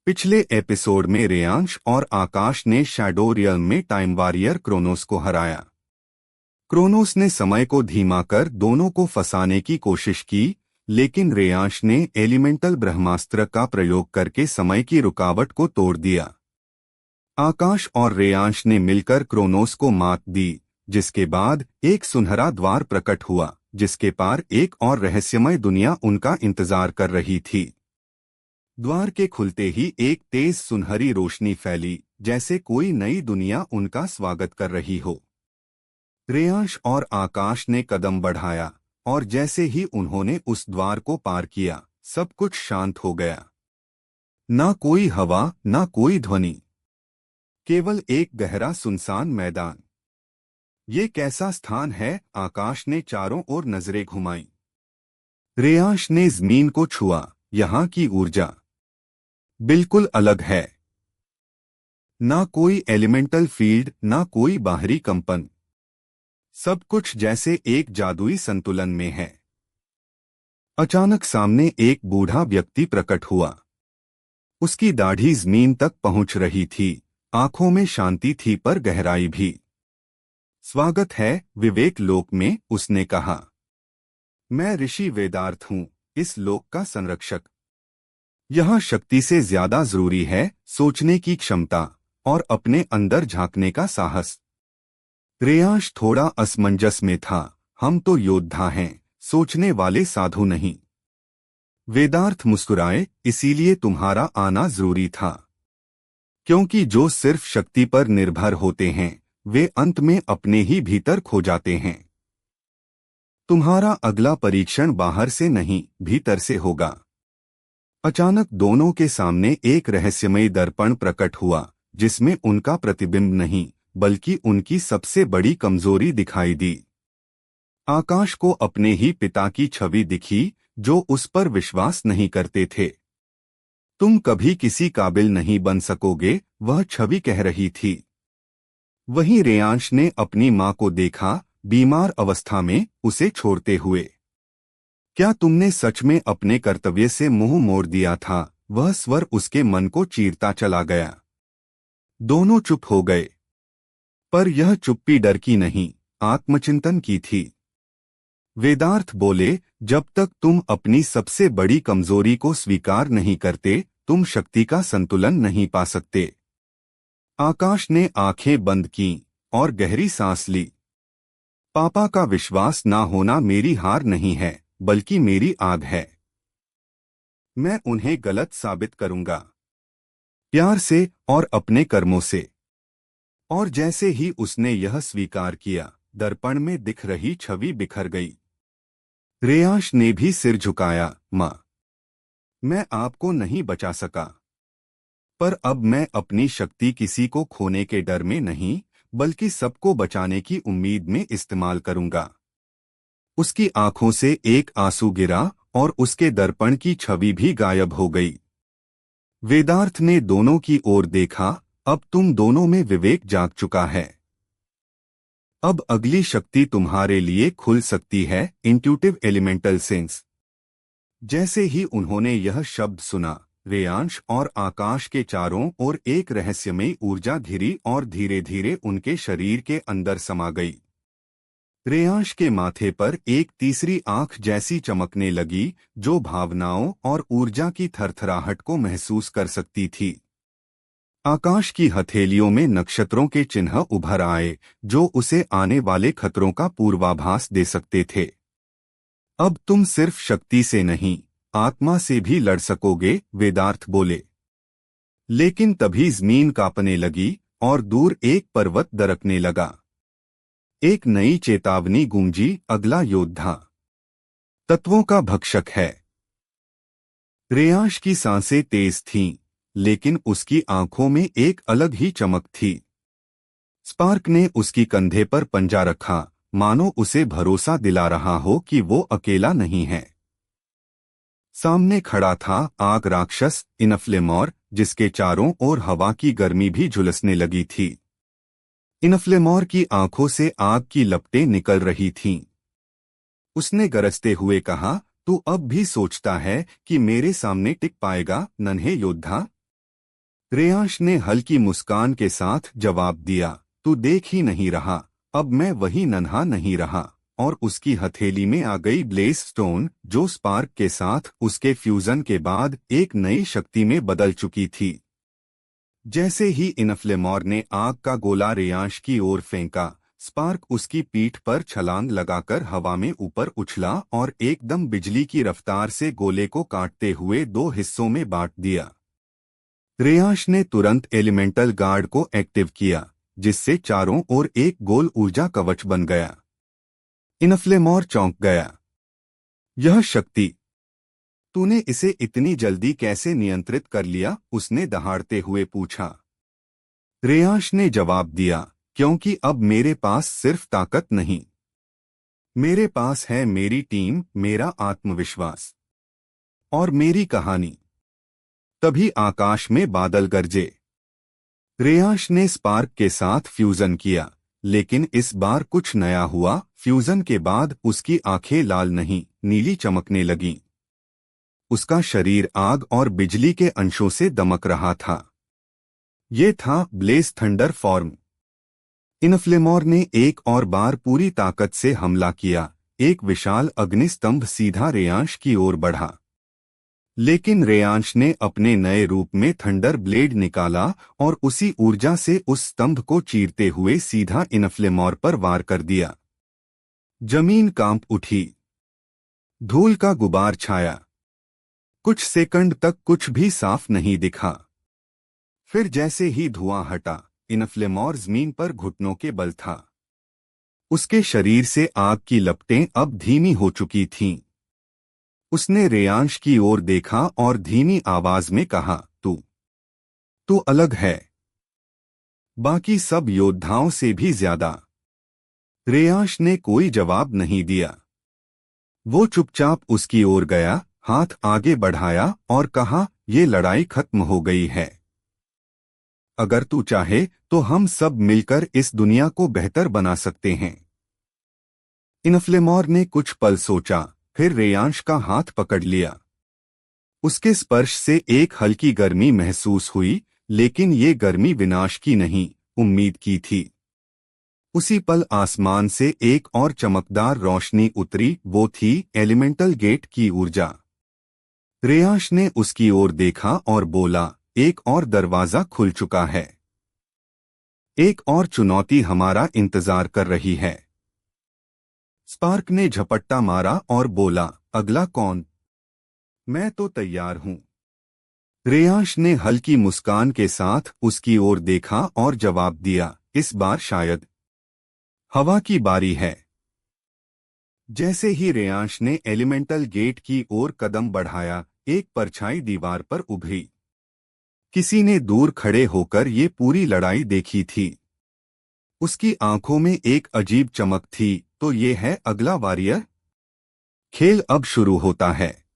पिछले एपिसोड में रेयांश और आकाश ने शैडो रियल्म में टाइम वॉरियर क्रोनोस को हराया। क्रोनोस ने समय को धीमा कर दोनों को फंसाने की कोशिश की, लेकिन रेयांश ने एलिमेंटल ब्रह्मास्त्र का प्रयोग करके समय की रुकावट को तोड़ दिया। आकाश और रेयांश ने मिलकर क्रोनोस को मात दी, जिसके बाद एक सुनहरा द्वार प्रकट हुआ, जिसके पार एक और रहस्यमय दुनिया उनका इंतजार कर रही थी। द्वार के खुलते ही एक तेज सुनहरी रोशनी फैली, जैसे कोई नई दुनिया उनका स्वागत कर रही हो। रेयांश और आकाश ने कदम बढ़ाया, और जैसे ही उन्होंने उस द्वार को पार किया, सब कुछ शांत हो गया। ना कोई हवा, ना कोई ध्वनि, केवल एक गहरा सुनसान मैदान। ये कैसा स्थान है? आकाश ने चारों ओर नजरें घुमाई। रेयांश ने जमीन को छुआ। यहाँ की ऊर्जा बिल्कुल अलग है। ना कोई एलिमेंटल फील्ड, ना कोई बाहरी कंपन। सब कुछ जैसे एक जादुई संतुलन में है। अचानक सामने एक बूढ़ा व्यक्ति प्रकट हुआ। उसकी दाढ़ी जमीन तक पहुंच रही थी, आंखों में शांति थी पर गहराई भी। स्वागत है विवेक लोक में, उसने कहा। मैं ऋषि वेदार्थ हूं, इस लोक का संरक्षक। यहाँ शक्ति से ज्यादा जरूरी है सोचने की क्षमता और अपने अंदर झांकने का साहस। रेयांश थोड़ा असमंजस में था। हम तो योद्धा हैं, सोचने वाले साधु नहीं। वेदार्थ मुस्कुराए, इसीलिए तुम्हारा आना जरूरी था। क्योंकि जो सिर्फ शक्ति पर निर्भर होते हैं, वे अंत में अपने ही भीतर खो जाते हैं। तुम्हारा अगला परीक्षण बाहर से नहीं, भीतर से होगा। अचानक दोनों के सामने एक रहस्यमय दर्पण प्रकट हुआ, जिसमें उनका प्रतिबिंब नहीं, बल्कि उनकी सबसे बड़ी कमजोरी दिखाई दी। आकाश को अपने ही पिता की छवि दिखी, जो उस पर विश्वास नहीं करते थे। तुम कभी किसी काबिल नहीं बन सकोगे, वह छवि कह रही थी। वहीं रेयांश ने अपनी मां को देखा, बीमार अवस्था में, उसे छोड़ते हुए। क्या तुमने सच में अपने कर्तव्य से मुंह मोड़ दिया था? वह स्वर उसके मन को चीरता चला गया। दोनों चुप हो गए, पर यह चुप्पी डर की नहीं, आत्मचिंतन की थी। वेदार्थ बोले, जब तक तुम अपनी सबसे बड़ी कमजोरी को स्वीकार नहीं करते, तुम शक्ति का संतुलन नहीं पा सकते। आकाश ने आंखें बंद कीं और गहरी सांस ली। पापा का विश्वास ना होना मेरी हार नहीं है, बल्कि मेरी आग है। मैं उन्हें गलत साबित करूंगा, प्यार से और अपने कर्मों से। और जैसे ही उसने यह स्वीकार किया, दर्पण में दिख रही छवि बिखर गई। रेयांश ने भी सिर झुकाया। मां, मैं आपको नहीं बचा सका, पर अब मैं अपनी शक्ति किसी को खोने के डर में नहीं, बल्कि सबको बचाने की उम्मीद में इस्तेमाल करूंगा। उसकी आंखों से एक आंसू गिरा और उसके दर्पण की छवि भी गायब हो गई। वेदार्थ ने दोनों की ओर देखा। अब तुम दोनों में विवेक जाग चुका है। अब अगली शक्ति तुम्हारे लिए खुल सकती है, इंट्यूटिव एलिमेंटल सेंस। जैसे ही उन्होंने यह शब्द सुना, रेयांश और आकाश के चारों ओर एक रहस्यमय ऊर्जा घिरी और धीरे धीरे उनके शरीर के अंदर समा गई। रेयांश के माथे पर एक तीसरी आंख जैसी चमकने लगी, जो भावनाओं और ऊर्जा की थरथराहट को महसूस कर सकती थी। आकाश की हथेलियों में नक्षत्रों के चिन्ह उभर आए, जो उसे आने वाले खतरों का पूर्वाभास दे सकते थे। अब तुम सिर्फ शक्ति से नहीं, आत्मा से भी लड़ सकोगे, वेदार्थ बोले। लेकिन तभी जमीन कांपने लगी और दूर एक पर्वत दरकने लगा। एक नई चेतावनी गूंजी, अगला योद्धा तत्वों का भक्षक है। रेयांश की सांसें तेज थीं, लेकिन उसकी आंखों में एक अलग ही चमक थी। स्पार्क ने उसकी कंधे पर पंजा रखा, मानो उसे भरोसा दिला रहा हो कि वो अकेला नहीं है। सामने खड़ा था आग राक्षस इनफ्लेमोर, जिसके चारों ओर हवा की गर्मी भी झुलसने लगी थी। इनफ्लेमोर की आंखों से आग की लपटें निकल रही थीं। उसने गरजते हुए कहा, तू अब भी सोचता है कि मेरे सामने टिक पाएगा, नन्हे योद्धा? रेयांश ने हल्की मुस्कान के साथ जवाब दिया, तू देख ही नहीं रहा, अब मैं वही नन्हा नहीं रहा। और उसकी हथेली में आ गई ब्लेज स्टोन, जो स्पार्क के साथ उसके फ्यूजन के बाद एक नई शक्ति में बदल चुकी थी। जैसे ही इनफ्लेमोर ने आग का गोला रेयांश की ओर फेंका, स्पार्क उसकी पीठ पर छलांग लगाकर हवा में ऊपर उछला और एकदम बिजली की रफ्तार से गोले को काटते हुए दो हिस्सों में बांट दिया। रेयांश ने तुरंत एलिमेंटल गार्ड को एक्टिव किया, जिससे चारों ओर एक गोल ऊर्जा कवच बन गया। इनफ्लेमोर चौंक गया। यह शक्ति, तूने इसे इतनी जल्दी कैसे नियंत्रित कर लिया? उसने दहाड़ते हुए पूछा। रेयांश ने जवाब दिया, क्योंकि अब मेरे पास सिर्फ ताकत नहीं, मेरे पास है मेरी टीम, मेरा आत्मविश्वास और मेरी कहानी। तभी आकाश में बादल गरजे। रेयांश ने स्पार्क के साथ फ्यूजन किया, लेकिन इस बार कुछ नया हुआ। फ्यूजन के बाद उसकी आंखें लाल नहीं, नीली चमकने लगीं। उसका शरीर आग और बिजली के अंशों से दमक रहा था। ये था ब्लेज थंडर फॉर्म। इनफ्लेमोर ने एक और बार पूरी ताकत से हमला किया। एक विशाल अग्निस्तंभ सीधा रेयांश की ओर बढ़ा। लेकिन रेयांश ने अपने नए रूप में थंडर ब्लेड निकाला और उसी ऊर्जा से उस स्तंभ को चीरते हुए सीधा इनफ्लेमोर पर वार कर दिया। जमीन कांप उठी। धूल का गुबार छाया। कुछ सेकंड तक कुछ भी साफ नहीं दिखा। फिर जैसे ही धुआं हटा, इनफ्लेमोर जमीन पर घुटनों के बल था। उसके शरीर से आग की लपटें अब धीमी हो चुकी थीं। उसने रेयांश की ओर देखा और धीमी आवाज में कहा, तू अलग है, बाकी सब योद्धाओं से भी ज्यादा। रेयांश ने कोई जवाब नहीं दिया। वो चुपचाप उसकी ओर गया, हाथ आगे बढ़ाया और कहा, ये लड़ाई खत्म हो गई है। अगर तू चाहे तो हम सब मिलकर इस दुनिया को बेहतर बना सकते हैं। इनफ्लेमोर ने कुछ पल सोचा, फिर रेयांश का हाथ पकड़ लिया। उसके स्पर्श से एक हल्की गर्मी महसूस हुई, लेकिन ये गर्मी विनाश की नहीं, उम्मीद की थी। उसी पल आसमान से एक और चमकदार रोशनी उतरी। वो थी एलिमेंटल गेट की ऊर्जा। रेयांश ने उसकी ओर देखा और बोला, एक और दरवाजा खुल चुका है। एक और चुनौती हमारा इंतजार कर रही है। स्पार्क ने झपट्टा मारा और बोला, अगला कौन? मैं तो तैयार हूं। रेयांश ने हल्की मुस्कान के साथ उसकी ओर देखा और जवाब दिया, इस बार शायद हवा की बारी है। जैसे ही रेयांश ने एलिमेंटल गेट की ओर कदम बढ़ाया, एक परछाई दीवार पर उभरी। किसी ने दूर खड़े होकर ये पूरी लड़ाई देखी थी। उसकी आंखों में एक अजीब चमक थी। तो ये है अगला वॉरियर? खेल अब शुरू होता है।